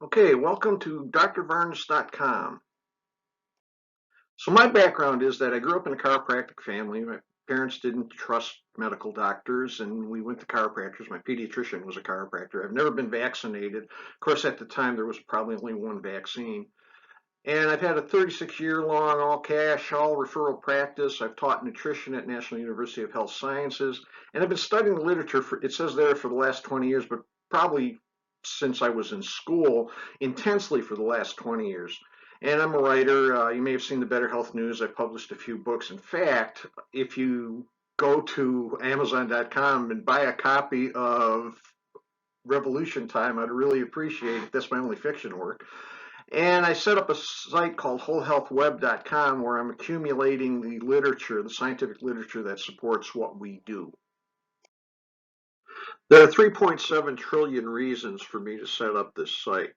Okay, welcome to DrVarnas.com. So my background is that I grew up in a chiropractic family. My parents didn't trust medical doctors, and we went to chiropractors. My pediatrician was a chiropractor. I've never been vaccinated. Of course, at the time, there was probably only one vaccine. And I've had a 36-year-long all cash, all referral practice. I've taught nutrition at National University of Health Sciences, and I've been studying the literature for, it says there, for the last 20 years, but probably since I was in school, intensely for the last 20 years. And I'm a writer. You may have seen the Better Health News. I've published a few books. In fact, if you go to Amazon.com and buy a copy of Revolution Time, I'd really appreciate it. That's my only fiction work. And I set up a site called wholehealthweb.com where I'm accumulating the literature, the scientific literature that supports what we do. There are 3.7 trillion reasons for me to set up this site.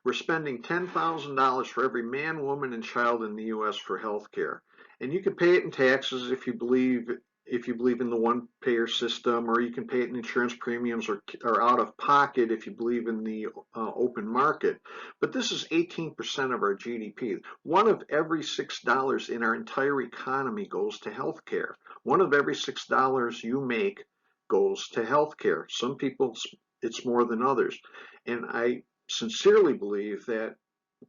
We're spending $10,000 for every man, woman, and child in the U.S. for health care. And you can pay it in taxes if you believe in the one-payer system, or you can pay it in insurance premiums or out of pocket if you believe in the open market. But this is 18% of our GDP. One of every $6 in our entire economy goes to health care. One of every $6 you make goes to health care. Some people, it's more than others. And I sincerely believe that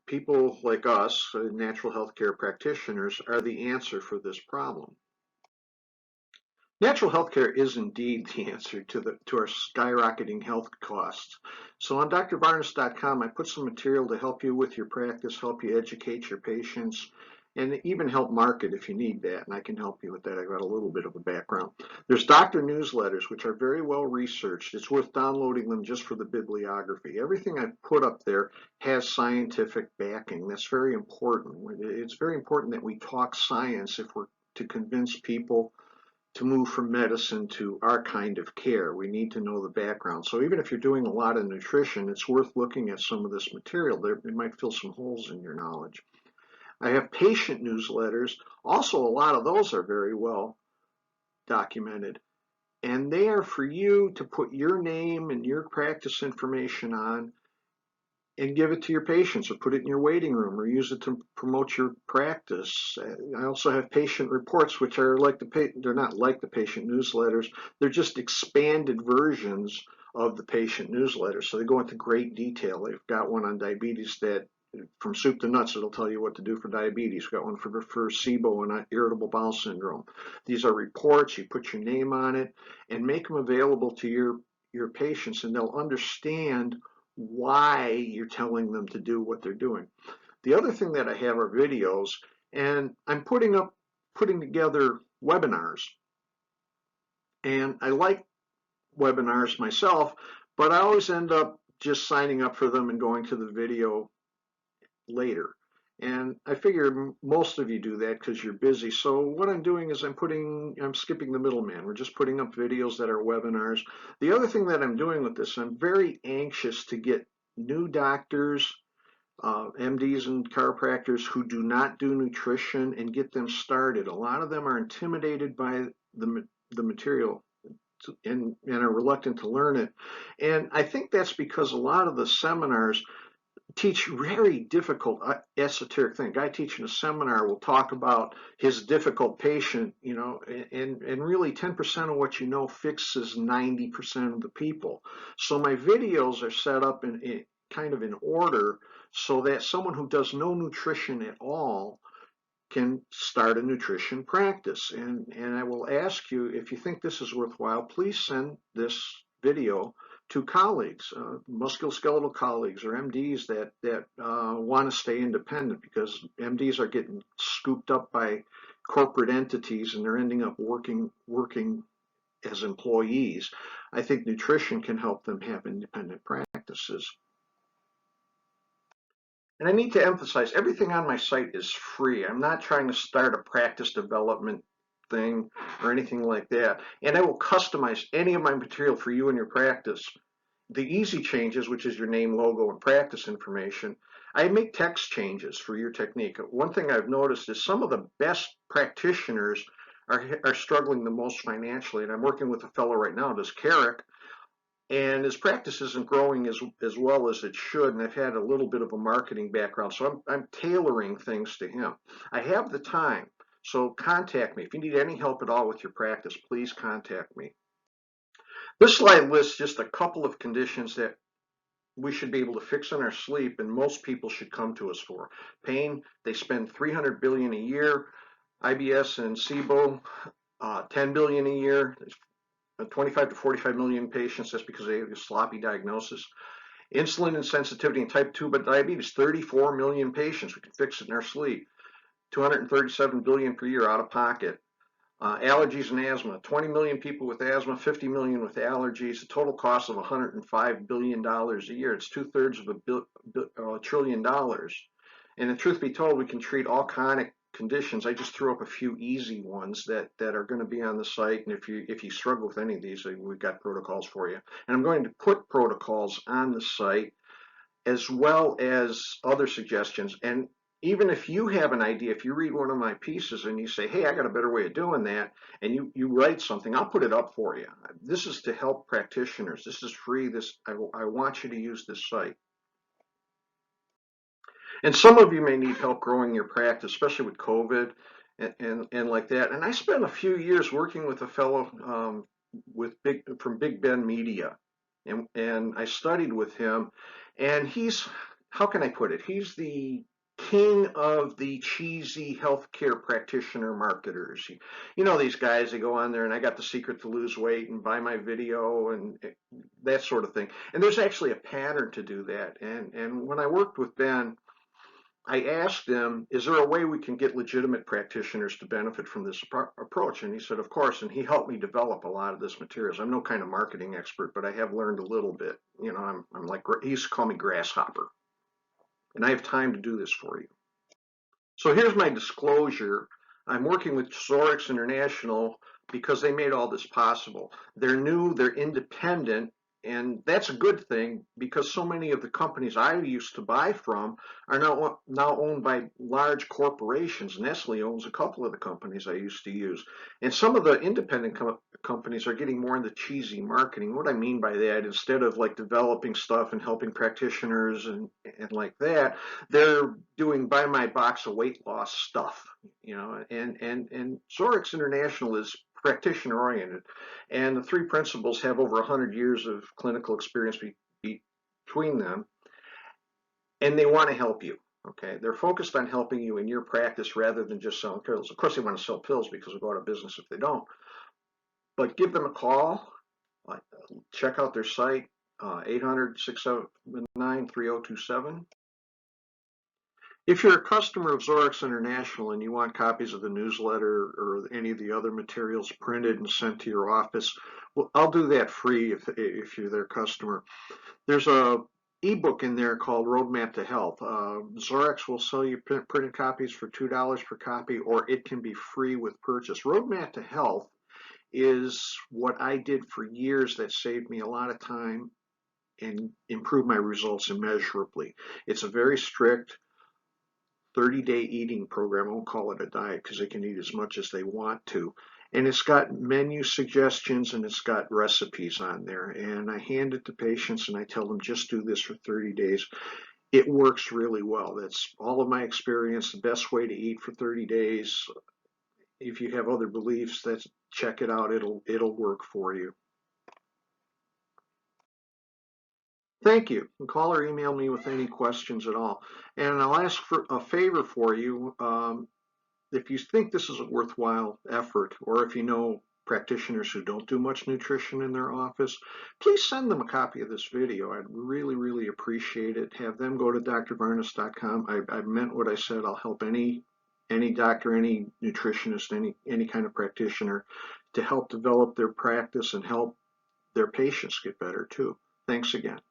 people like us, natural healthcare practitioners, are the answer for this problem. Natural healthcare is indeed the answer to our skyrocketing health costs. So on DrVarnas.com, I put some material to help you with your practice, help you educate your patients, and even help market if you need that, and I can help you with that. I've got a little bit of a background. There's doctor newsletters, which are very well researched. It's worth downloading them just for the bibliography. Everything I've put up there has scientific backing. That's very important. It's very important that we talk science if we're to convince people to move from medicine to our kind of care. We need to know the background. So even if you're doing a lot of nutrition, it's worth looking at some of this material. It might fill some holes in your knowledge. I have patient newsletters. Also, a lot of those are very well documented. And they are for you to put your name and your practice information on and give it to your patients, or put it in your waiting room, or use it to promote your practice. I also have patient reports, which are like they're not like the patient newsletters. They're just expanded versions of the patient newsletter. So they go into great detail. They've got one on diabetes that from soup to nuts, it'll tell you what to do for diabetes. We've got one for SIBO and irritable bowel syndrome. These are reports. You put your name on it and make them available to your patients, and they'll understand why you're telling them to do what they're doing. The other thing that I have are videos, and I'm putting together webinars. And I like webinars myself, but I always end up just signing up for them and going to the video later. And I figure most of you do that because you're busy. So what I'm doing is I'm skipping the middleman. We're just putting up videos that are webinars. The other thing that I'm doing with this, I'm very anxious to get new doctors, MDs and chiropractors who do not do nutrition, and get them started. A lot of them are intimidated by the material and are reluctant to learn it. And I think that's because a lot of the seminars teach very difficult esoteric things. A guy teaching a seminar will talk about his difficult patient, and really 10% of what you know fixes 90% of the people. So my videos are set up in kind of in order so that someone who does no nutrition at all can start a nutrition practice. And I will ask you, if you think this is worthwhile, please send this video to colleagues, musculoskeletal colleagues or MDs that want to stay independent, because MDs are getting scooped up by corporate entities and they're ending up working as employees. I think nutrition can help them have independent practices. And I need to emphasize, everything on my site is free. I'm not trying to start a practice development thing or anything like that. And I will customize any of my material for you and your practice. The easy changes, which is your name, logo, and practice information, I make text changes for your technique. One thing I've noticed is some of the best practitioners are struggling the most financially. And I'm working with a fellow right now, does Carrick, and his practice isn't growing as well as it should, and I've had a little bit of a marketing background, so I'm tailoring things to him. I have the time, so contact me. If you need any help at all with your practice, please contact me. This slide lists just a couple of conditions that we should be able to fix in our sleep, and most people should come to us for. Pain, they spend $300 billion a year. IBS and SIBO, $10 billion a year. 25 to 45 million patients. That's because they have a sloppy diagnosis. Insulin insensitivity and type 2 diabetes, 34 million patients. We can fix it in our sleep. 237 billion per year out of pocket. Allergies and asthma, 20 million people with asthma, 50 million with allergies, a total cost of $105 billion a year. It's 2/3 of $1 trillion. And the truth be told, we can treat all chronic conditions. I just threw up a few easy ones that are going to be on the site. And if you struggle with any of these, we've got protocols for you. And I'm going to put protocols on the site as well as other suggestions. And even if you have an idea, if you read one of my pieces and you say, hey, I got a better way of doing that, and you write something, I'll put it up for you. This is to help practitioners. This is free. I want you to use this site. And some of you may need help growing your practice, especially with COVID and like that. And I spent a few years working with a fellow from Big Ben Media, and I studied with him. And he's, how can I put it? He's the king of the cheesy healthcare practitioner marketers. You know these guys, they go on there and I got the secret to lose weight and buy my video and that sort of thing. And there's actually a pattern to do that. And when I worked with Ben, I asked him, is there a way we can get legitimate practitioners to benefit from this approach? And he said, of course. And he helped me develop a lot of this materials. I'm no kind of marketing expert, but I have learned a little bit. You know, I'm like, he used to call me grasshopper. And I have time to do this for you. So here's my disclosure. I'm working with Zorix International because they made all this possible. They're new, they're independent, and that's a good thing because so many of the companies I used to buy from are now owned by large corporations. Nestle owns a couple of the companies I used to use. And some of the independent companies are getting more into cheesy marketing. What I mean by that, instead of like developing stuff and helping practitioners and like that, they're doing buy my box of weight loss stuff, you know, and Zorix International is practitioner oriented, and the three principals have over 100 years of clinical experience between them, and they want to help you. Okay, they're focused on helping you in your practice rather than just selling pills. Of course, they want to sell pills because they'll go out of business if they don't. But give them a call. Check out their site, 800-679-3027. If you're a customer of Zorix International and you want copies of the newsletter or any of the other materials printed and sent to your office, well, I'll do that free if you're their customer. There's a ebook in there called Roadmap to Health. Zorix will sell you printed copies for $2 per copy, or it can be free with purchase. Roadmap to Health is what I did for years that saved me a lot of time and improved my results immeasurably. It's a very strict 30-day eating program. I won't call it a diet because they can eat as much as they want to. And it's got menu suggestions and it's got recipes on there. And I hand it to patients and I tell them just do this for 30 days. It works really well. That's all of my experience. The best way to eat for 30 days. If you have other beliefs, check it out. It'll work for you. Thank you. Call or email me with any questions at all. And I'll ask for a favor for you. If you think this is a worthwhile effort, or if you know practitioners who don't do much nutrition in their office, please send them a copy of this video. I'd really, really appreciate it. Have them go to DrVarnas.com. I meant what I said. I'll help any doctor, any nutritionist, any kind of practitioner to help develop their practice and help their patients get better too. Thanks again.